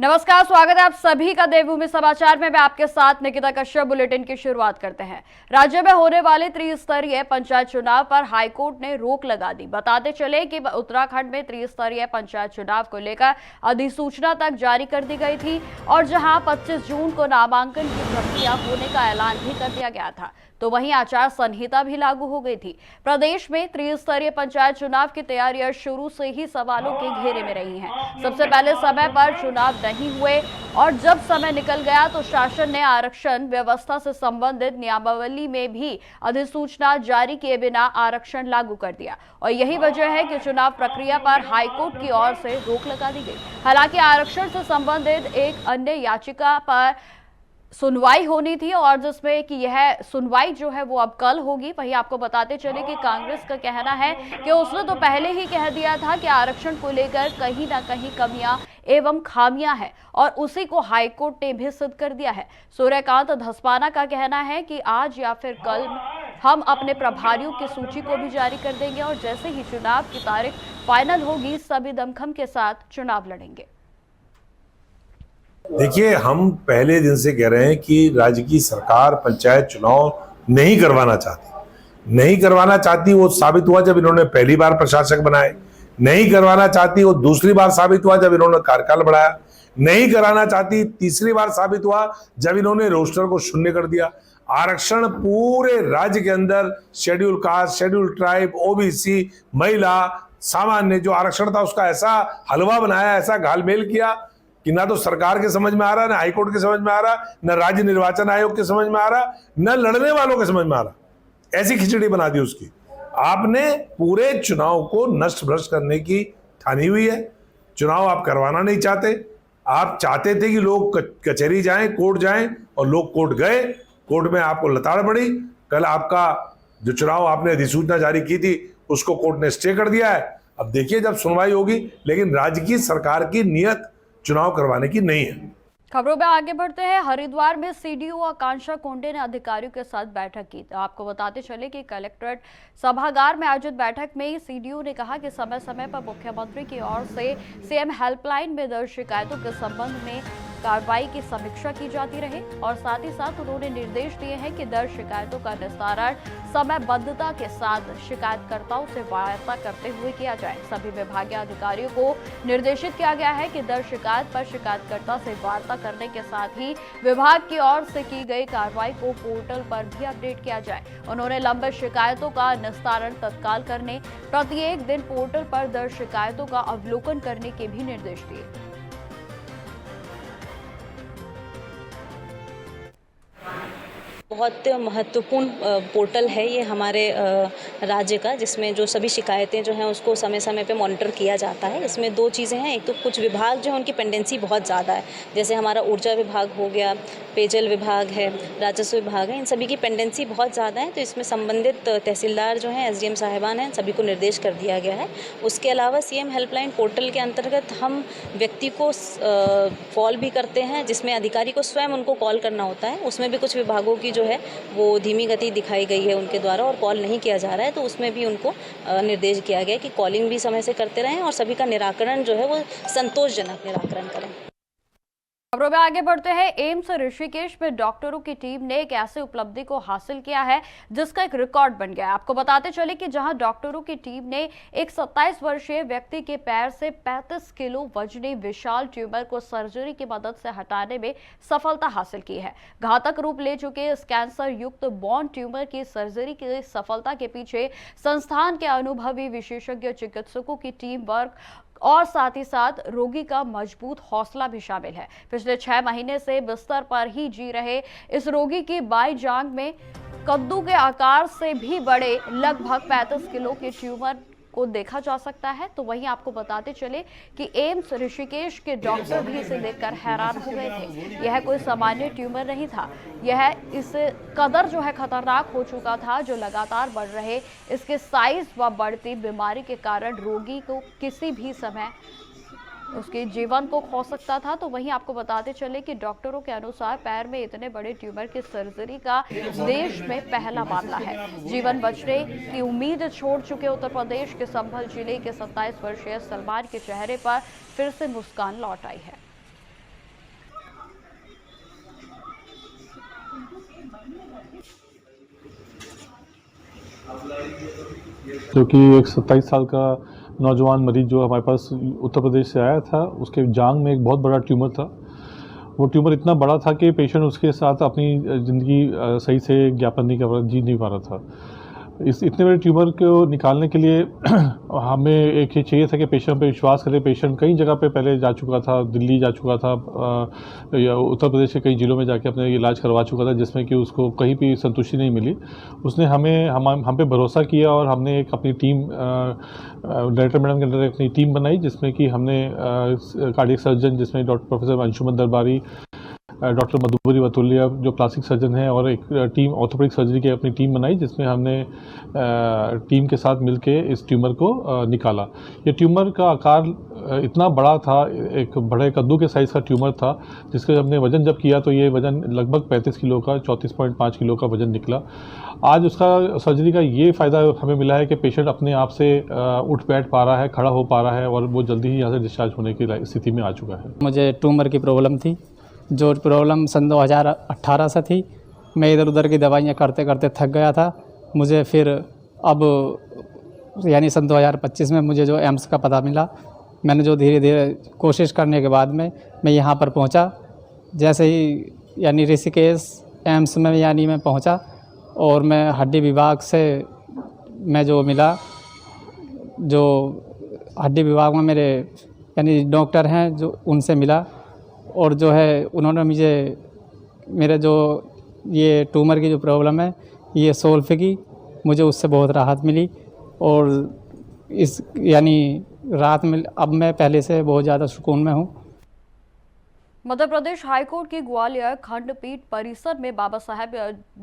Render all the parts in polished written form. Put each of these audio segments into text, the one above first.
नमस्कार, स्वागत है आप सभी का देवभूमि समाचार में। मैं आपके साथ निकिता कश्यप। बुलेटिन की शुरुआत करते हैं। राज्य में होने वाले त्रिस्तरीय पंचायत चुनाव पर हाईकोर्ट ने रोक लगा दी। बताते चले कि उत्तराखंड में त्रिस्तरीय पंचायत चुनाव को लेकर अधिसूचना तक जारी कर दी गई थी और जहां 25 जून को नामांकन की प्रक्रिया होने का ऐलान भी कर दिया गया था, तो वहीं आचार संहिता भी लागू हो गई थी। प्रदेश में त्रिस्तरीय पंचायत चुनाव की तैयारियां शुरू से ही सवालों के घेरे में रही हैं। सबसे पहले समय पर चुनाव नहीं हुए और जब समय निकल गया तो शासन ने आरक्षण व्यवस्था से संबंधित नियमावली में भी अधिसूचना जारी किए बिना आरक्षण लागू कर दिया और यही वजह है कि चुनाव प्रक्रिया पर हाईकोर्ट की ओर से रोक लगा दी गई। हालांकि आरक्षण से संबंधित एक अन्य याचिका पर सुनवाई होनी थी और जिसमें कि यह सुनवाई जो है वो अब कल होगी। वहीं आपको बताते चले कि कांग्रेस का कहना है कि उसने तो पहले ही कह दिया था कि आरक्षण को लेकर कहीं ना कहीं कमियां एवं खामियां हैं और उसी को हाईकोर्ट ने भी सिद्ध कर दिया है। सूर्यकांत धस्माना का कहना है कि आज या फिर कल हम अपने प्रभारियों की सूची को भी जारी कर देंगे और जैसे ही चुनाव की तारीख फाइनल होगी सभी दमखम के साथ चुनाव लड़ेंगे। देखिए, हम पहले दिन से कह रहे हैं कि राज्य की सरकार पंचायत चुनाव नहीं करवाना चाहती। वो साबित हुआ जब इन्होंने पहली बार प्रशासक बनाए। नहीं करवाना चाहती वो दूसरी बार साबित हुआ जब इन्होंने कार्यकाल बढ़ाया। नहीं कराना चाहती तीसरी बार साबित हुआ जब इन्होंने रोस्टर को शून्य कर दिया। आरक्षण पूरे राज्य के अंदर schedule caste, schedule tribe, OBC, महिला, सामान्य जो आरक्षण था उसका ऐसा हलवा बनाया, ऐसा घालमेल किया कि ना तो सरकार के समझ में आ रहा, ना हाईकोर्ट के समझ में आ रहा, ना राज्य निर्वाचन आयोग के समझ में आ रहा, ना लड़ने वालों के समझ में आ रहा। ऐसी खिचड़ी बना दी उसकी। आपने पूरे चुनाव को नष्ट भ्रष्ट करने की ठानी हुई है। चुनाव आप करवाना नहीं चाहते। आप चाहते थे कि लोग कचहरी जाएं, कोर्ट जाएं और लोग कोर्ट गए। कोर्ट में आपको लताड़ पड़ी। कल आपका जो चुनाव आपने अधिसूचना जारी की थी उसको कोर्ट ने स्टे कर दिया है। अब देखिए जब सुनवाई होगी, लेकिन राज्य की सरकार की नीयत चुनाव करवाने की नहीं है। खबरों में आगे बढ़ते हैं। हरिद्वार में सीडीओ आकांक्षा कोंडे ने अधिकारियों के साथ बैठक की। तो आपको बताते चले कि कलेक्ट्रेट सभागार में आयोजित बैठक में सीडीओ ने कहा कि समय समय पर मुख्यमंत्री की ओर से सीएम हेल्पलाइन में दर्ज शिकायतों के संबंध में कार्रवाई की समीक्षा की जाती रहे और साथ ही साथ उन्होंने निर्देश दिए हैं कि दर्ज शिकायतों का निस्तारण समयबद्धता के साथ शिकायतकर्ताओं से वार्ता करते हुए किया जाए। सभी विभागीय अधिकारियों को निर्देशित किया गया है कि दर्ज शिकायत पर शिकायतकर्ता से वार्ता करने के साथ ही विभाग की ओर से की गई कार्रवाई को पोर्टल पर भी अपडेट किया जाए। उन्होंने लंबित शिकायतों का निस्तारण तत्काल करने, प्रत्येक दिन पोर्टल पर दर्ज शिकायतों का अवलोकन करने के भी निर्देश दिए। बहुत महत्वपूर्ण पोर्टल है ये हमारे राज्य का, जिसमें जो सभी शिकायतें जो हैं उसको समय समय पे मॉनिटर किया जाता है। इसमें दो चीज़ें हैं। एक तो कुछ विभाग जो हैं उनकी पेंडेंसी बहुत ज़्यादा है, जैसे हमारा ऊर्जा विभाग हो गया, पेयजल विभाग है, राजस्व विभाग है, इन सभी की पेंडेंसी बहुत ज़्यादा है। तो इसमें संबंधित तहसीलदार जो हैं, एसडीएम साहिबान हैं, सभी को निर्देश कर दिया गया है। उसके अलावा सीएम हेल्पलाइन पोर्टल के अंतर्गत हम व्यक्ति को कॉल भी करते हैं, जिसमें अधिकारी को स्वयं उनको कॉल करना होता है। उसमें भी कुछ विभागों की जो है वो धीमी गति दिखाई गई है उनके द्वारा और कॉल नहीं किया जा रहा है, तो उसमें भी उनको निर्देश किया गया कि कॉलिंग भी समय से करते रहें और सभी का निराकरण जो है वो संतोषजनक निराकरण करें। खबरों में आगे बढ़ते हैं। एम्स ऋषिकेश में डॉक्टरों की टीम ने एक ऐसी उपलब्धि को हासिल किया है जिसका एक रिकॉर्ड बन गया है। आपको बताते चले कि जहां डॉक्टरों की टीम ने एक 27 वर्षीय व्यक्ति के पैर से 35 किलो वजनी विशाल ट्यूमर को सर्जरी की मदद से हटाने में सफलता हासिल की है। घातक रूप ले चुके इस कैंसर युक्त बोन ट्यूमर की सर्जरी की सफलता के पीछे संस्थान के अनुभवी विशेषज्ञ चिकित्सकों की टीम वर्क और साथ ही साथ रोगी का मजबूत हौसला भी शामिल है। पिछले 6 महीने से बिस्तर पर ही जी रहे इस रोगी की बाईं जांघ में कद्दू के आकार से भी बड़े लगभग 35 किलो के ट्यूमर को देखा जा सकता है। तो वहीं आपको बताते चले कि एम्स ऋषिकेश के डॉक्टर भी इसे देखकर हैरान हो गए थे। यह कोई सामान्य ट्यूमर नहीं था, यह इस कदर जो है खतरनाक हो चुका था, जो लगातार बढ़ रहे इसके साइज व बढ़ती बीमारी के कारण रोगी को किसी भी समय उसके जीवन को खो सकता था। तो वहीं आपको बताते चले कि डॉक्टरों के अनुसार पैर में इतने बड़े ट्यूमर की सर्जरी का देश में पहला मामला है। जीवन बचने की उम्मीद छोड़ चुके उत्तर प्रदेश के संभल जिले के 27 वर्षीय सलमान के चेहरे पर फिर से मुस्कान लौट आई है। जो कि एक 27 साल का नौजवान मरीज जो हमारे पास उत्तर प्रदेश से आया था, उसके जांघ में एक बहुत बड़ा ट्यूमर था। वो ट्यूमर इतना बड़ा था कि पेशेंट उसके साथ अपनी ज़िंदगी सही से ज्ञापन नहीं कर जी नहीं पा रहा था। इस इतने बड़े ट्यूमर को निकालने के लिए हमें एक ये चाहिए था कि पेशेंट पे विश्वास करें। पेशेंट कई जगह पे पहले जा चुका था, दिल्ली जा चुका था, या उत्तर प्रदेश के कई ज़िलों में जाके अपने इलाज करवा चुका था, जिसमें कि उसको कहीं भी संतुष्टि नहीं मिली। उसने हम पे भरोसा किया और हमने एक अपनी टीम डायरेक्टर मैडम के अंदर अपनी टीम बनाई, जिसमें कि हमने कार्डियक सर्जन, जिसमें डॉक्टर प्रोफेसर अंशुमन दरबारी, डॉक्टर मधुबरी वतुलिया जो प्लास्टिक सर्जन है, और एक टीम ऑर्थोपेडिक सर्जरी की अपनी टीम बनाई, जिसमें हमने टीम के साथ मिलके इस ट्यूमर को निकाला। ये ट्यूमर का आकार इतना बड़ा था, एक बड़े कद्दू के साइज़ का ट्यूमर था, जिसका हमने वज़न जब किया तो ये वज़न लगभग 35 किलो का, 34.5 किलो का वज़न निकला। आज उसका सर्जरी का ये फ़ायदा हमें मिला है कि पेशेंट अपने आप से उठ बैठ पा रहा है, खड़ा हो पा रहा है, और वो जल्दी ही यहाँ से डिस्चार्ज होने की स्थिति में आ चुका है। मुझे ट्यूमर की प्रॉब्लम थी, जो प्रॉब्लम सन 2018 से थी। मैं इधर उधर की दवाइयाँ करते करते थक गया था। मुझे फिर अब यानी सन 2025 में मुझे जो एम्स का पता मिला, मैंने जो धीरे धीरे कोशिश करने के बाद में मैं यहाँ पर पहुँचा। जैसे ही यानी ऋषिकेश एम्स में यानी मैं पहुँचा, और मैं हड्डी विभाग से मैं जो मिला, जो हड्डी विभाग में मेरे यानी डॉक्टर हैं, जो उनसे मिला, और जो है उन्होंने मुझे मेरे जो ये ट्यूमर की जो प्रॉब्लम है ये सोल्व की। मुझे उससे बहुत राहत मिली, और इस यानी रात में अब मैं पहले से बहुत ज़्यादा सुकून में हूँ। मध्य प्रदेश हाईकोर्ट की ग्वालियर खंडपीठ परिसर में बाबा साहेब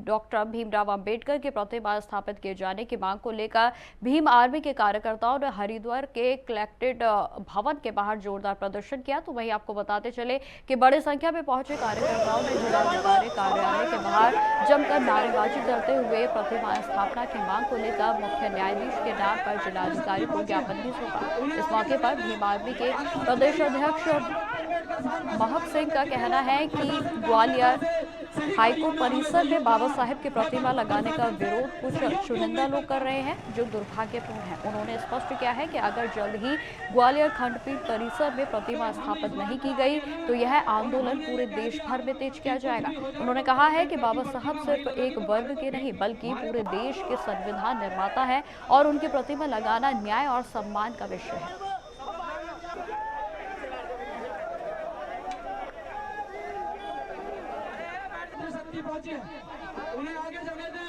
डॉक्टर भीमराव अंबेडकर की प्रतिमा स्थापित किए जाने की मांग को लेकर भीम आर्मी के कार्यकर्ताओं ने हरिद्वार के कलेक्टेड भवन के बाहर जोरदार प्रदर्शन किया। तो वहीं आपको बताते चले कि बड़ी संख्या में पहुंचे कार्यकर्ताओं ने जिलाधिकारी कार्यालय के बाहर जमकर नारेबाजी करते हुए प्रतिमा स्थापना की मांग को लेकर मुख्य न्यायाधीश के नाम पर जिलाधिकारी को ज्ञापन भी सौंपा। इस मौके पर भीम आर्मी के प्रदेश अध्यक्ष महक सिंह का कहना है कि ग्वालियर हाईकोर्ट परिसर में बाबा साहेब की प्रतिमा लगाने का विरोध कुछ चुनिंदा लोग कर रहे हैं, जो दुर्भाग्यपूर्ण है। उन्होंने स्पष्ट किया है कि अगर जल्द ही ग्वालियर खंडपीठ परिसर में प्रतिमा स्थापित नहीं की गई तो यह आंदोलन पूरे देश भर में तेज किया जाएगा। उन्होंने कहा है कि बाबा साहब सिर्फ एक वर्ग के नहीं बल्कि पूरे देश के संविधान निर्माता है, और उनकी प्रतिमा लगाना न्याय और सम्मान का विषय है। उन्हें आगे जाने दें।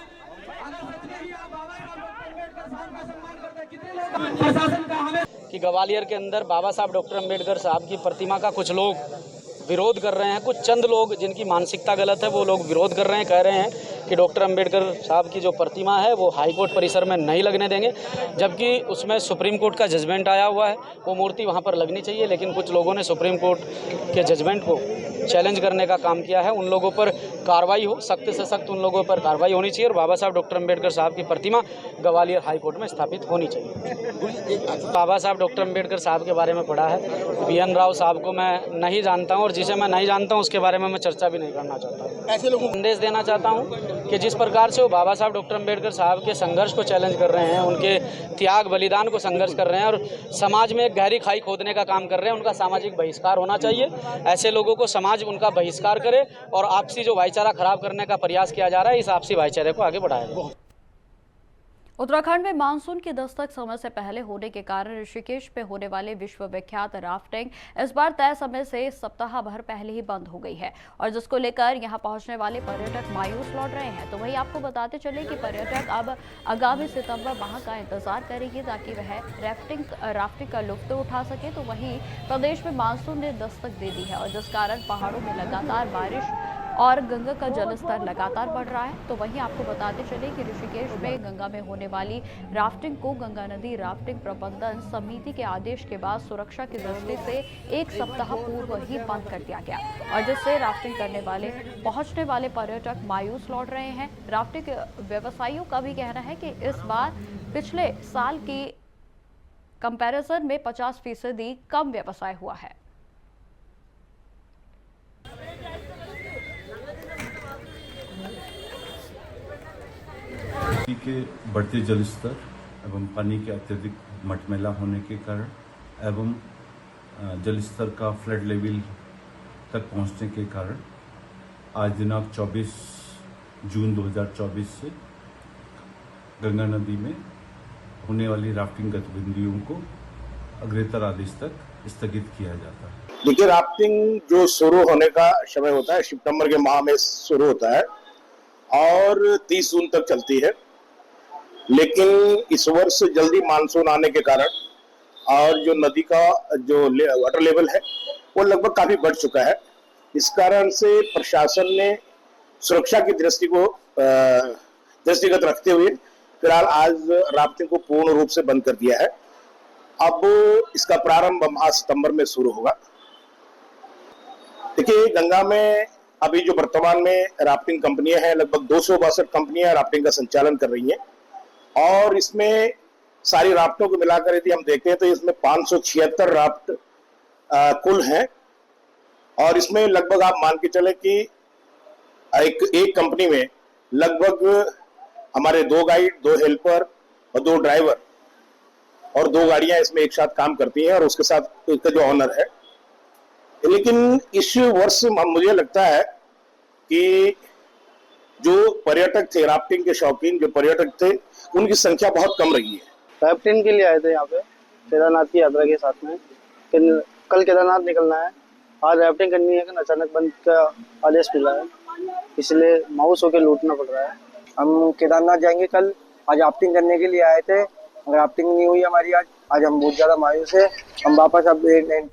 अगर सच में ही आप बाबा साहब डॉक्टर अम्बेडकर साहब का सम्मान करते, कितने लोग प्रशासन का हमें कि ग्वालियर के अंदर बाबा साहब डॉक्टर अम्बेडकर साहब की प्रतिमा का कुछ लोग विरोध कर रहे हैं। कुछ चंद लोग जिनकी मानसिकता गलत है वो लोग विरोध कर रहे हैं, कह रहे हैं कि डॉक्टर अम्बेडकर साहब की जो प्रतिमा है वो हाई कोर्ट परिसर में नहीं लगने देंगे, जबकि उसमें सुप्रीम कोर्ट का जजमेंट आया हुआ है। वो मूर्ति वहाँ पर लगनी चाहिए, लेकिन कुछ लोगों ने सुप्रीम कोर्ट के जजमेंट को चैलेंज करने का काम किया है। उन लोगों पर कार्रवाई हो, सख्त से सख्त उन लोगों पर कार्रवाई होनी चाहिए, और बाबा साहब डॉक्टर अम्बेडकर साहब की प्रतिमा ग्वालियर हाई कोर्ट में स्थापित होनी चाहिए। बाबा साहब डॉक्टर अम्बेडकर साहब के बारे में पढ़ा है, BN राव साहब को मैं नहीं जानता हूँ, और जिसे मैं नहीं जानता हूँ उसके बारे में मैं चर्चा भी नहीं करना चाहता हूँ। ऐसे लोगों को संदेश देना चाहता हूँ कि जिस प्रकार से वो बाबा साहब डॉक्टर अम्बेडकर साहब के संघर्ष को चैलेंज कर रहे हैं, उनके त्याग बलिदान को संघर्ष कर रहे हैं, और समाज में एक गहरी खाई खोदने का काम कर रहे हैं, उनका सामाजिक बहिष्कार होना चाहिए। ऐसे लोगों को समाज उनका बहिष्कार करे, और आपसी जो भाईचारा खराब करने का प्रयास किया जा रहा है, इस आपसी भाईचारे को आगे बढ़ाया जाए। उत्तराखंड में मानसून की दस्तक समय से पहले होने के कारण ऋषिकेश में होने वाले विश्व विख्यात राफ्टिंग इस बार तय समय से सप्ताह भर पहले ही बंद हो गई है, और जिसको लेकर यहां पहुंचने वाले पर्यटक मायूस लौट रहे हैं। तो वहीं आपको बताते चले कि पर्यटक अब आगामी सितंबर माह का इंतजार करेंगे ताकि वह राफ्टिंग का लुत्फ उठा सके। तो वहीं प्रदेश में मानसून ने दस्तक दे दी है, और जिस कारण पहाड़ों में लगातार बारिश और गंगा का जलस्तर लगातार बढ़ रहा है। तो वहीं आपको बताते चले कि ऋषिकेश में गंगा में होने वाली राफ्टिंग को गंगा नदी राफ्टिंग प्रबंधन समिति के आदेश के बाद सुरक्षा की दृष्टि से एक सप्ताह पूर्व ही बंद कर दिया गया, और जिससे राफ्टिंग करने वाले पहुंचने वाले पर्यटक मायूस लौट रहे हैं। राफ्टिंग व्यवसायियों का भी कहना है कि इस बार पिछले साल की कंपैरिजन में 50% कम व्यवसाय हुआ है। नदी के बढ़ते जल स्तर एवं पानी के अत्यधिक मटमैला होने के कारण एवं जल स्तर का फ्लड लेवल तक पहुंचने के कारण आज दिनांक 24 जून 2024 से गंगा नदी में होने वाली राफ्टिंग गतिविधियों को अग्रेतर आदेश तक स्थगित किया जाता है। देखिए, राफ्टिंग जो शुरू होने का समय होता है सितंबर के माह में शुरू होता है और 30 जून तक चलती है, लेकिन इस वर्ष जल्दी मानसून आने के कारण और जो नदी का जो वाटर लेवल है वो लगभग काफी बढ़ चुका है। इस कारण से प्रशासन ने सुरक्षा की दृष्टिगत रखते हुए फिलहाल आज राफ्टिंग को पूर्ण रूप से बंद कर दिया है। अब इसका प्रारंभ माह सितंबर में शुरू होगा। देखिए, गंगा में अभी जो वर्तमान में राफ्टिंग कंपनियां हैं, लगभग 262 कंपनियां राफ्टिंग का संचालन कर रही हैं और इसमें सारी राफ्टों को मिलाकर यदि हम देखते हैं तो इसमें 576 राफ्ट कुल हैं और इसमें लगभग आप मान के चले कि एक कंपनी में लगभग हमारे 2 गाइड, 2 हेल्पर और 2 ड्राइवर और 2 गाड़ियां इसमें एक साथ काम करती हैं और उसके साथ इसका जो ऑनर है। लेकिन इस वर्ष मुझे लगता है कि जो पर्यटक थे, राफ्टिंग के शौकीन जो पर्यटक थे, उनकी संख्या बहुत कम रही है। राफ्टिंग के लिए आए थे यहाँ पे केदारनाथ की यात्रा के साथ में। कल केदारनाथ निकलना है, आज राफ्टिंग करनी है, अचानक बंद का आदेश मिला है, इसलिए मायूस होकर लौटना पड़ रहा है। हम केदारनाथ जाएंगे कल, आज राफ्टिंग करने के लिए आए थे, राफ्टिंग नहीं हुई हमारी आज हम बहुत ज्यादा मायूस है। हम वापस अब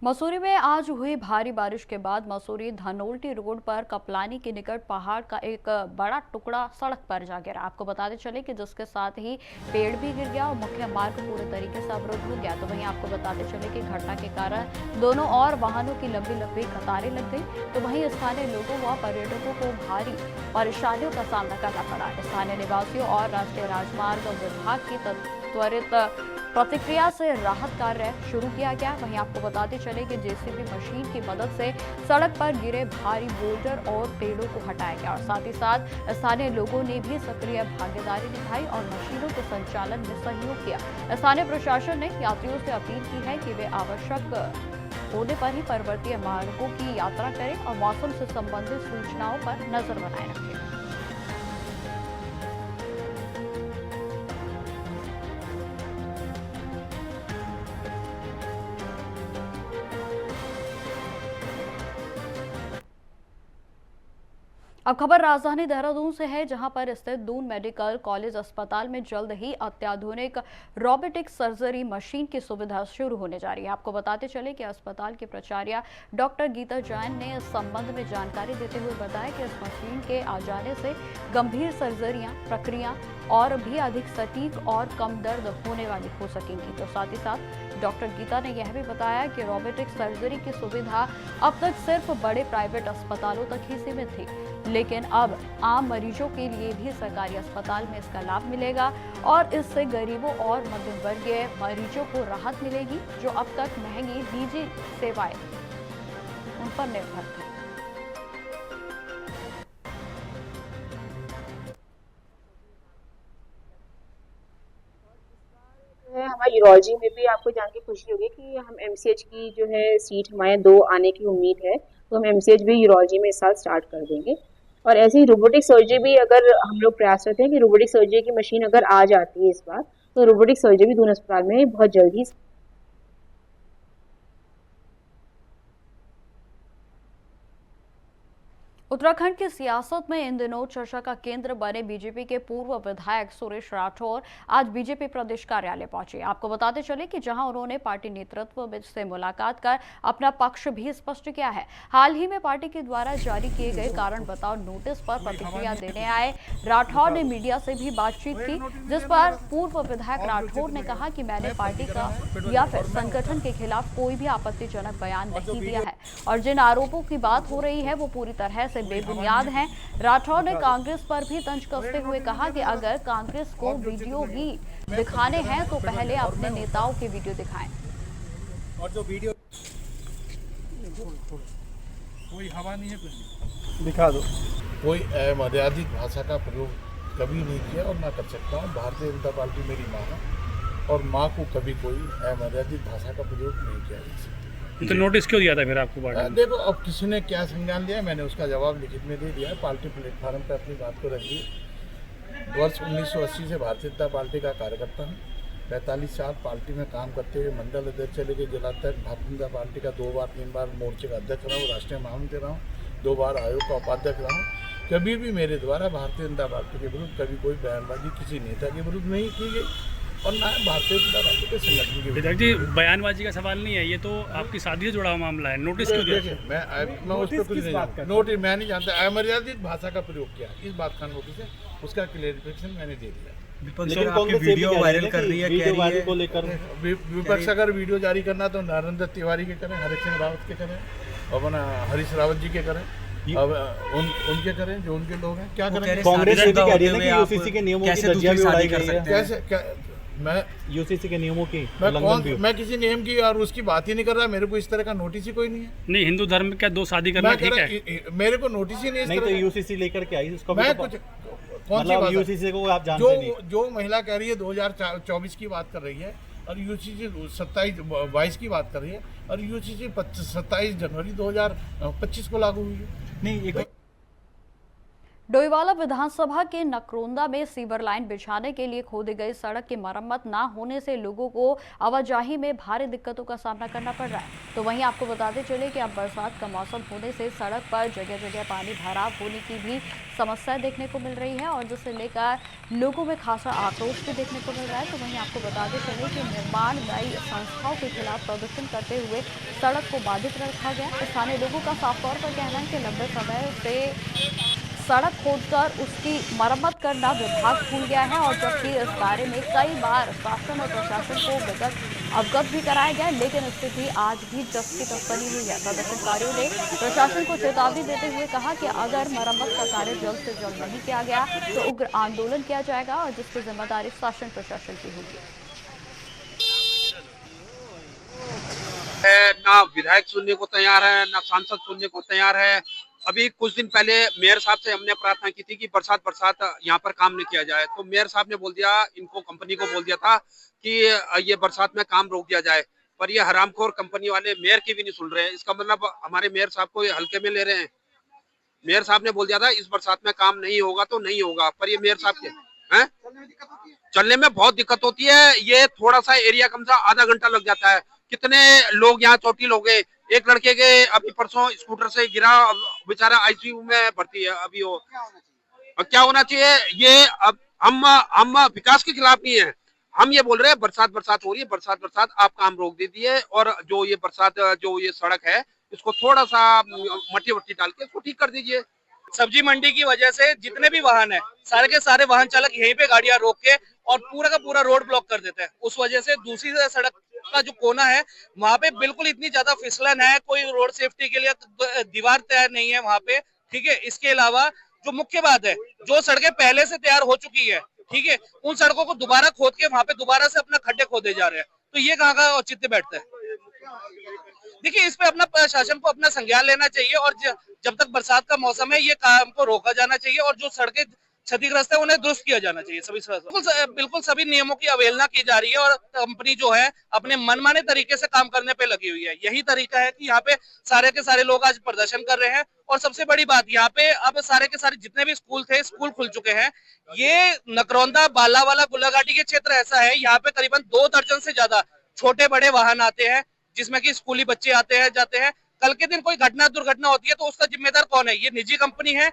मसूरी में आज हुई भारी बारिश के बाद मसूरी धनोल्टी रोड पर कपलानी के निकट पहाड़ का एक बड़ा टुकड़ा सड़क पर जा गिरा। आपको बताते चले कि जिसके साथ ही पेड़ भी गिर गया और मुख्य मार्ग पूरे तरीके से अवरुद्ध हो गया। तो वहीं आपको बताते चले कि घटना के कारण दोनों और वाहनों की लंबी लंबी कतारें लग गई। तो वहीं स्थानीय लोगों व पर्यटकों को भारी परेशानियों का सामना करना पड़ा। स्थानीय निवासियों और राष्ट्रीय राजमार्ग विभाग की त्वरित प्रतिक्रिया से राहत कार्य शुरू किया गया। वहीं आपको बताते चले कि जेसीबी मशीन की मदद से सड़क पर गिरे भारी बोल्डर और पेड़ों को हटाया गया और साथ ही साथ स्थानीय लोगों ने भी सक्रिय भागीदारी निभाई और मशीनों के संचालन में सहयोग किया। स्थानीय प्रशासन ने यात्रियों से अपील की है कि वे आवश्यक होने पर ही पर्वतीय मार्गों की यात्रा करें और मौसम से संबंधित सूचनाओं पर नजर बनाए रखें। अब खबर राजधानी देहरादून से है, जहां पर स्थित दून मेडिकल कॉलेज अस्पताल में जल्द ही अत्याधुनिक रोबोटिक सर्जरी मशीन की सुविधा शुरू होने जा रही है। आपको बताते चले कि अस्पताल की प्राचार्य डॉक्टर गीता जैन ने इस संबंध में जानकारी देते हुए बताया कि इस मशीन के आ जाने से गंभीर सर्जरियां प्रक्रिया और भी अधिक सटीक और कम दर्द होने वाली हो सकेंगी। तो साथ ही साथ डॉक्टर गीता ने यह भी बताया कि रोबोटिक सर्जरी की सुविधा अब तक सिर्फ बड़े प्राइवेट अस्पतालों तक ही सीमित थी, लेकिन अब आम मरीजों के लिए भी सरकारी अस्पताल में इसका लाभ मिलेगा और इससे गरीबों और मध्यम वर्गीय मरीजों को राहत मिलेगी जो अब तक महंगी निजी सेवाएं उन पर निर्भर थी। हमारी यूरोलॉजी में भी आपको जान के खुशी होगी कि हम एमसीएच की जो है सीट हमारे 2 आने की उम्मीद है, तो हम एमसीएच भी यूरोलॉजी में इस साल स्टार्ट कर देंगे। और ऐसे ही रोबोटिक सर्जरी भी अगर हम लोग प्रयास करते हैं कि रोबोटिक सर्जरी की मशीन अगर आ जाती है इस बार, तो रोबोटिक सर्जरी भी दून अस्पताल में बहुत जल्दी। उत्तराखंड की सियासत में इन दिनों चर्चा का केंद्र बने बीजेपी के पूर्व विधायक सुरेश राठौर आज बीजेपी प्रदेश कार्यालय पहुंचे। आपको बताते चले कि जहां उन्होंने पार्टी नेतृत्व से मुलाकात कर अपना पक्ष भी स्पष्ट किया है। हाल ही में पार्टी के द्वारा जारी किए गए कारण बताओ नोटिस पर प्रतिक्रिया देने आए राठौर ने मीडिया से भी बातचीत की, जिस पर पूर्व विधायक राठौर ने कहा कि मैंने पार्टी का या फिर संगठन के खिलाफ कोई भी आपत्तिजनक बयान नहीं दिया है और जिन आरोपों की बात हो रही है वो पूरी तरह से बेबुनियाद हैं। राठौर ने कांग्रेस पर भी तंज कसते हुए कहा कि अगर कांग्रेस को वीडियो ही दिखाने हैं तो पहले अपने नेताओं के वीडियो दिखाएं। और जो वीडियो कोई हवा नहीं है, कुछ दिखा दो। कोई अमर्यादित भाषा का प्रयोग कभी नहीं किया और ना कर सकता हूँ। भारतीय जनता पार्टी मेरी माँ है और माँ को कभी कोई अमर्यादित भाषा का प्रयोग नहीं किया जा सकता। तो नोटिस क्यों दिया था फिर आपको पार्टी ने? देखो, अब किसी ने क्या संज्ञान लिया, मैंने उसका जवाब लिखित में दे दिया है। पार्टी प्लेटफार्म पर अपनी बात को रख दी। वर्ष 1980 से भारतीय जनता पार्टी का कार्यकर्ता हूँ। 45 साल पार्टी में काम करते हुए मंडल अध्यक्ष से लेकर जिलाध्यक्ष भारतीय जनता पार्टी का 2 बार 3 बार मोर्चे का अध्यक्ष रहा हूँ, राष्ट्रीय महामंत्री रहा हूँ, 2 बार आयोग का उपाध्यक्ष रहा हूँ। कभी भी मेरे द्वारा भारतीय जनता पार्टी के विरुद्ध कभी कोई बयानबाजी किसी नेता के विरुद्ध नहीं की गई और ना भारतीय जनता पार्टी के संगठन के विरुद्ध। जी, बयानबाजी का सवाल नहीं है, ये तो आपकी शादी से जुड़ा हुआ मामला है। नोटिस क्यों दिया? मैं उस पर कुछ नहीं जानता। नोटिस मैं नहीं जानता। अमर्यादित भाषा का प्रयोग किया, इस बात का नोटिस है, उसका क्लियरिफिकेशन मैंने दे दिया। लेकिन कांग्रेस वीडियो वायरल कर रही है, वीडियो को लेकर विपक्ष अगर वीडियो जारी करना तो नरेंद्र तिवारी के करें, हरीश सिंह रावत के करें, अपना हरीश रावत जी के करें, अब उनके करें जो उनके लोग हैं। क्या करें? कांग्रेस ये भी कह रही है कि यूसीसी के नियमों की धज्जियां भी उड़ाई गई है। कैसे? मैं यूसीसी के नियमों की मैं किसी नियम की और उसकी बात ही नहीं कर रहा। मेरे को इस तरह का नोटिस ही कोई नहीं है। नहीं, हिंदू धर्म में क्या 2 शादी करना ठीक है? मेरे को नोटिस ही नहीं। तो यूसीसी लेकर के आई उसको मैं कुछ कौन सी बात? यूसीसी को आप जानते नहीं। जो महिला कह रही है 2024 की बात कर रही है और यूसीसी 22 की बात कर रही है और यूसीसी 27 जनवरी 2025 को लागू हुई है। नहीं, डोईवाला विधानसभा के नकरोंदा में सीवर लाइन बिछाने के लिए खोदी गई सड़क की मरम्मत ना होने से लोगों को आवाजाही में भारी दिक्कतों का सामना करना पड़ रहा है। तो वहीं आपको बताते चले कि अब बरसात का मौसम होने से सड़क पर जगह जगह पानी भराव होने की भी समस्या देखने को मिल रही है और जिसे लेकर लोगों में खासा आक्रोश भी देखने को मिल रहा है। तो वहीं आपको बताते चले कि निर्माणमयी संस्थाओं के खिलाफ प्रदर्शन करते हुए सड़क को बाधित रखा गया। स्थानीय लोगों का साफ तौर पर कहना है कि लंबे समय से सड़क खोदकर उसकी मरम्मत करना विभाग भूल गया है और जबकि इस बारे में कई बार शासन और प्रशासन को अवगत भी कराया गया, लेकिन स्थिति आज भी जस की तस बनी हुई है। प्रदर्शनकारियों ने प्रशासन को चेतावनी देते हुए कहा कि अगर मरम्मत का कार्य जल्द से जल्द नहीं किया गया तो उग्र आंदोलन किया जाएगा और जिसकी जिम्मेदारी शासन प्रशासन की होगी। ना विधायक सुनने को तैयार है, ना सांसद सुनने को तैयार है। अभी कुछ दिन पहले मेयर साहब से हमने प्रार्थना की थी कि बरसात यहाँ पर काम नहीं किया जाए, तो मेयर साहब ने बोल दिया, इनको कंपनी को बोल दिया था कि ये बरसात में काम रोक दिया जाए, पर ये हरामखोर कंपनी वाले मेयर की भी नहीं सुन रहे हैं। इसका मतलब हमारे मेयर साहब को ये हल्के में ले रहे हैं। मेयर साहब ने बोल दिया था इस बरसात में काम नहीं होगा तो नहीं होगा, पर ये मेयर साहब के हैं, चलने में बहुत दिक्कत होती है। ये थोड़ा सा एरिया कम से आधा घंटा लग जाता है। कितने लोग यहाँ चोटिल हो गए। एक लड़के के अभी परसों स्कूटर से गिरा, बेचारा आईसीयू में भर्ती है अभी। वो क्या होना चाहिए? ये अब हम विकास के खिलाफ नहीं है, हम ये बोल रहे हैं बरसात हो रही है, बरसात आप काम रोक दीजिए और जो ये बरसात जो ये सड़क है इसको थोड़ा सा मट्टी वट्टी डाल के इसको ठीक कर दीजिए। सब्जी मंडी की वजह से जितने भी वाहन है सारे के सारे वाहन चालक यहीं पे गाड़ियां रोक के और पूरा का पूरा रोड ब्लॉक कर देते हैं। उस वजह से दूसरी सड़क का जो कोना है वहां पे बिल्कुल इतनी ज्यादा फिसलन है, कोई रोड सेफ्टी के लिए दीवार तैयार नहीं है वहां पे। ठीक है, इसके अलावा जो मुख्य बात है, जो सड़कें पहले से तैयार हो चुकी है, ठीक है, उन सड़कों को दोबारा खोद के वहां पे दोबारा से अपना खड्डे खोदे जा रहे हैं। तो ये कहाँ का औचित्य बैठता है? देखिए, इस पे अपना प्रशासन को अपना संज्ञान लेना चाहिए और जब तक बरसात का मौसम है ये काम को रोका जाना चाहिए और जो सड़कें क्षतिग्रस्त है उन्हें दुरुस्त किया जाना चाहिए। बिल्कुल सभी नियमों की अवहेलना की जा रही है और कंपनी जो है अपने मनमाने तरीके से काम करने पे लगी हुई है। यही तरीका है कि यहाँ पे सारे के सारे लोग आज प्रदर्शन कर रहे हैं और सबसे बड़ी बात यहाँ पे अब सारे के सारे जितने भी स्कूल थे, स्कूल खुल चुके हैं। ये नकरौंदा, बालावाला, गुलाघाटी के क्षेत्र ऐसा है, यहाँ पे करीबन 2 दर्जन से ज्यादा छोटे बड़े वाहन आते हैं जिसमें कि स्कूली बच्चे आते हैं जाते हैं। कल के दिन कोई दुर्घटना होती है तो उसका जिम्मेदार कौन है? ये निजी कंपनी है।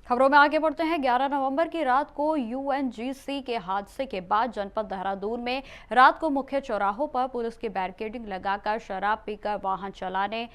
खबरों में आगे बढ़ते हैं। 11 नवंबर की रात को UNGC के हादसे के बाद जनपद देहरादून में रात को मुख्य चौराहों पर पुलिस की बैरिकेडिंग लगाकर शराब पीकर वाहन चलाने,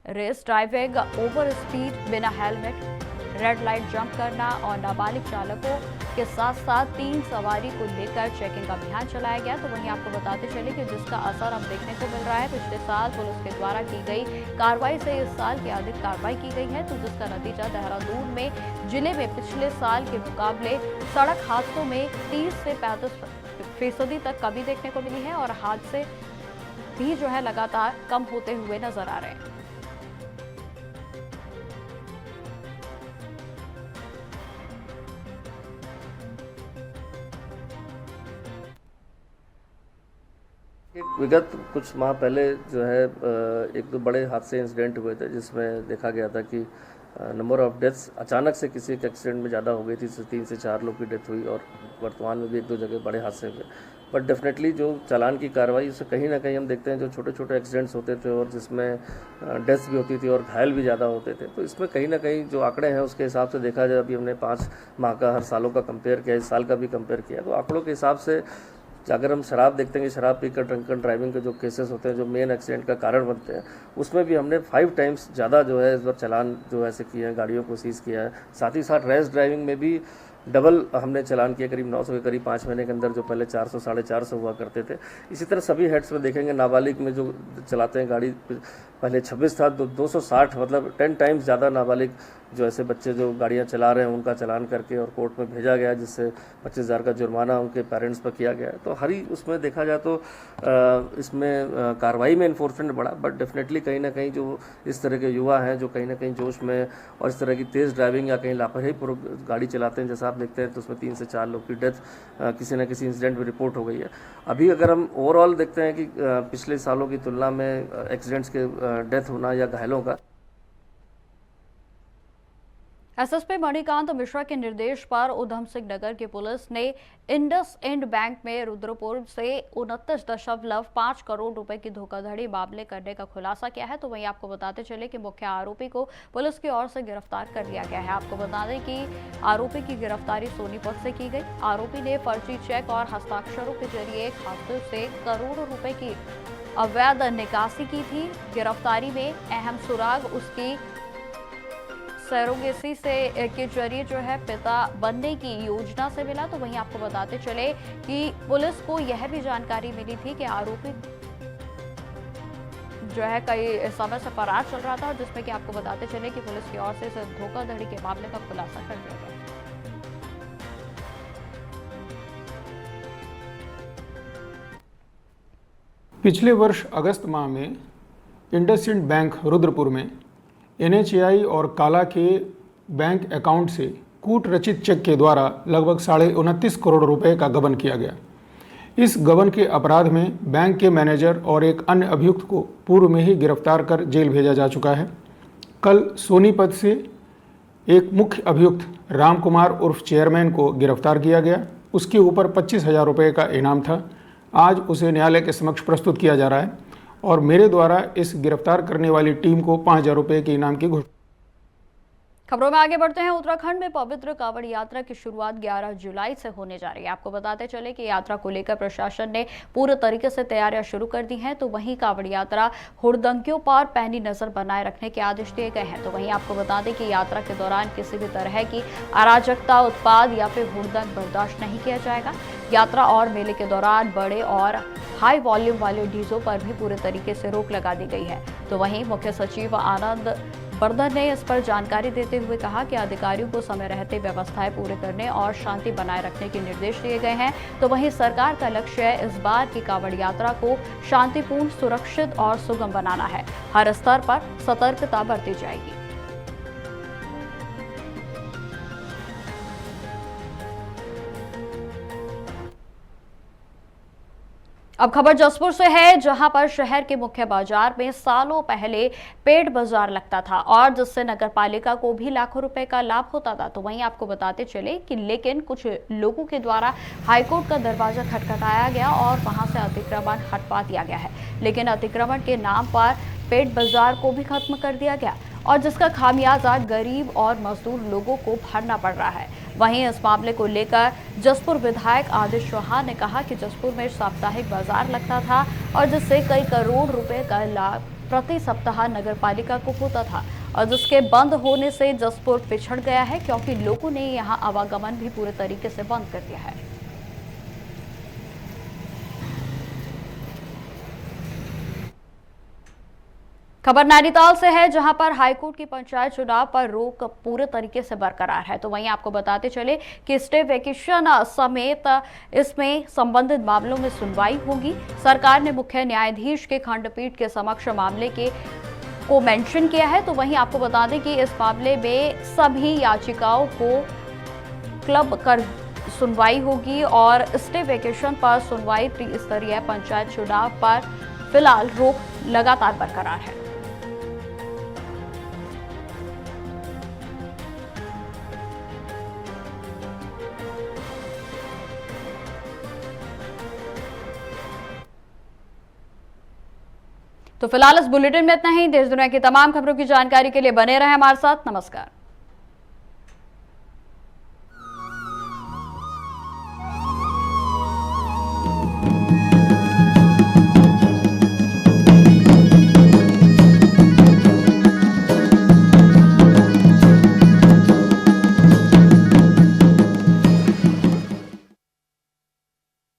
रेस ड्राइविंग, ओवर स्पीड, बिना हेलमेट, रेड लाइट जंप करना और नाबालिग चालकों के साथ साथ 3 सवारी को लेकर चेकिंग अभियान चलाया गया। तो वहीं आपको बताते चले कि जिसका असर अब देखने को मिल रहा है। पिछले साल पुलिस के द्वारा की गई कार्रवाई से इस साल की अधिक कार्रवाई की गई है, तो जिसका नतीजा देहरादून में जिले में पिछले साल के मुकाबले सड़क हादसों में 30 से 35% तक कमी देखने को मिली है और हादसे भी जो है लगातार कम होते हुए नजर आ रहे हैं। विगत कुछ माह पहले जो है एक दो बड़े हादसे इंसिडेंट हुए थे जिसमें देखा गया था कि नंबर ऑफ डेथ्स अचानक से किसी एक एक्सीडेंट में ज़्यादा हो गई थी, 3 से 4 लोग की डेथ हुई और वर्तमान में भी एक दो जगह बड़े हादसे हुए। बट डेफिनेटली जो चालान की कार्रवाई उससे कहीं ना कहीं हम देखते हैं जो छोटे छोटे एक्सीडेंट्स होते थे और जिसमें डेथ्स भी होती थी और घायल भी ज़्यादा होते थे, तो इसमें कहीं ना कहीं जो आंकड़े हैं उसके हिसाब से देखा जाए, अभी हमने 5 माह का हर सालों का कंपेयर किया, इस साल का भी कंपेयर किया, तो आंकड़ों के हिसाब से अगर हम शराब देखते हैं कि शराब पीकर ड्रंकन ड्राइविंग के जो केसेस होते हैं जो मेन एक्सीडेंट का कारण बनते हैं, उसमें भी हमने 5 टाइम्स ज़्यादा जो है इस बार चालान जो ऐसे किए हैं, गाड़ियों को सीज़ किया है। साथ ही साथ रैश ड्राइविंग में भी डबल हमने चालान किया, करीब 900 के करीब 5 महीने के अंदर, जो पहले 400 साढ़े 400 हुआ करते थे। इसी तरह सभी हेड्स में देखेंगे, नाबालिग में जो चलाते हैं गाड़ी, पहले 26 था, 260, मतलब 10 टाइम्स ज़्यादा नाबालिग जो ऐसे बच्चे जो गाड़ियां चला रहे हैं उनका चालान करके और कोर्ट में भेजा गया, जिससे 25,000 का जुर्माना उनके पेरेंट्स पर किया गया है। तो हर ही उसमें देखा जाए तो इसमें कार्रवाई में इन्फोर्समेंट बढ़ा, बट डेफिनेटली कहीं ना कहीं जो इस तरह के युवा हैं जो कहीं ना कहीं जोश में और इस तरह की तेज़ ड्राइविंग या कहीं लापरवाही पूर्वक गाड़ी चलाते हैं, जैसा आप देखते हैं तो उसमें 3 से 4 लोग की डेथ किसी न किसी इंसिडेंट में रिपोर्ट हो गई है। अभी अगर हम ओवरऑल देखते हैं कि पिछले सालों की तुलना में एक्सीडेंट्स के डेथ होना या घायलों का, एसएसपी मणिकांत मिश्रा के निर्देश पर उधम सिंह नगर की पुलिस ने इंडसइंड बैंक में रुद्रपुर से 29.5 करोड़ रुपए की धोखाधड़ी मामले करने का खुलासा किया है। तो वहीं आपको बताते चले कि मुख्य आरोपी को पुलिस की ओर से गिरफ्तार कर लिया गया है। आपको बता दें कि आरोपी की गिरफ्तारी सोनीपत से की गई। आरोपी ने फर्जी चेक और हस्ताक्षरों के जरिए खातों से करोड़ों रुपए की अवैध निकासी की थी। गिरफ्तारी में अहम सुराग उसकी सरोगेसी से के जरिए जो है पिता बनने की योजना से मिला। तो वहीं आपको बताते चले कि पुलिस को यह भी जानकारी मिली थी कि आरोपी जो है कई समय से फरार चल रहा था, जिसमें कि आपको बताते चले कि पुलिस की ओर से इस धोखाधड़ी के मामले का खुलासा कर दिया गया। पिछले वर्ष अगस्त माह में इंडसइंड बैंक रुद्रपुर में NHAI और काला के बैंक अकाउंट से कूट रचित चेक के द्वारा लगभग 29.5 करोड़ रुपए का गबन किया गया। इस गबन के अपराध में बैंक के मैनेजर और एक अन्य अभियुक्त को पूर्व में ही गिरफ्तार कर जेल भेजा जा चुका है। कल सोनीपत से एक मुख्य अभियुक्त राम कुमार उर्फ चेयरमैन को गिरफ्तार किया गया। उसके ऊपर 25,000 रुपये का इनाम था। आज उसे न्यायालय के समक्ष प्रस्तुत किया जा रहा है और मेरे द्वारा इस गिरफ्तार करने वाली टीम को 5,000 रुपये के इनाम की घोषणा। खबरों में आगे बढ़ते हैं। उत्तराखंड में पवित्र कांवड़ यात्रा की शुरुआत 11 जुलाई से होने जा रही है। आपको बताते चले कि यात्रा को लेकर प्रशासन ने पूरे तरीके से तैयारियां शुरू कर दी हैं। तो वहीं कांवड़ यात्रा हुड़दंगियों पर पैनी नजर बनाए रखने के आदेश दिए गए हैं। तो वहीं आपको बता दें कि यात्रा के दौरान किसी भी तरह की अराजकता, उत्पाद या फिर हुड़दंग बर्दाश्त नहीं किया जाएगा। यात्रा और मेले के दौरान बड़े और हाई वॉल्यूम वाले डीजों पर भी पूरे तरीके से रोक लगा दी गई है। तो वहीं मुख्य सचिव आनंद बर्धन ने इस पर जानकारी देते हुए कहा कि अधिकारियों को समय रहते व्यवस्थाएं पूरे करने और शांति बनाए रखने के निर्देश दिए गए हैं। तो वहीं सरकार का लक्ष्य है इस बार की कांवड़ यात्रा को शांतिपूर्ण, सुरक्षित और सुगम बनाना है। हर स्तर पर सतर्कता बरती जाएगी। अब खबर जसपुर से है, जहां पर शहर के मुख्य बाजार में सालों पहले पेड़ बाजार लगता था और जिससे नगर पालिका को भी लाखों रुपए का लाभ होता था। तो वहीं आपको बताते चले कि लेकिन कुछ लोगों के द्वारा हाईकोर्ट का दरवाजा खटखटाया गया और वहां से अतिक्रमण हटवा दिया गया है। लेकिन अतिक्रमण के नाम पर पेड़ बाजार को भी खत्म कर दिया गया और जिसका खामियाजा गरीब और मजदूर लोगों को भरना पड़ रहा है। वहीं इस मामले को लेकर जसपुर विधायक आदित्य चौहान ने कहा कि जसपुर में साप्ताहिक बाजार लगता था और जिससे कई करोड़ रुपए का लाभ प्रति सप्ताह नगर पालिका को होता था और जिसके बंद होने से जसपुर पिछड़ गया है, क्योंकि लोगों ने यहां आवागमन भी पूरे तरीके से बंद कर दिया है। खबर नैनीताल से है, जहां पर हाईकोर्ट की पंचायत चुनाव पर रोक पूरे तरीके से बरकरार है। तो वहीं आपको बताते चले कि स्टे वेकेशन समेत इसमें संबंधित मामलों में सुनवाई होगी। सरकार ने मुख्य न्यायाधीश के खंडपीठ के समक्ष मामले को मेंशन किया है। तो वहीं आपको बता दें कि इस मामले में सभी याचिकाओं को क्लब कर सुनवाई होगी और स्टे वेकेशन पर सुनवाई त्रिस्तरीय पंचायत चुनाव पर फिलहाल रोक लगातार बरकरार है। तो फिलहाल इस बुलेटिन में इतना ही। देश दुनिया की तमाम खबरों की जानकारी के लिए बने रहें हमारे साथ। नमस्कार।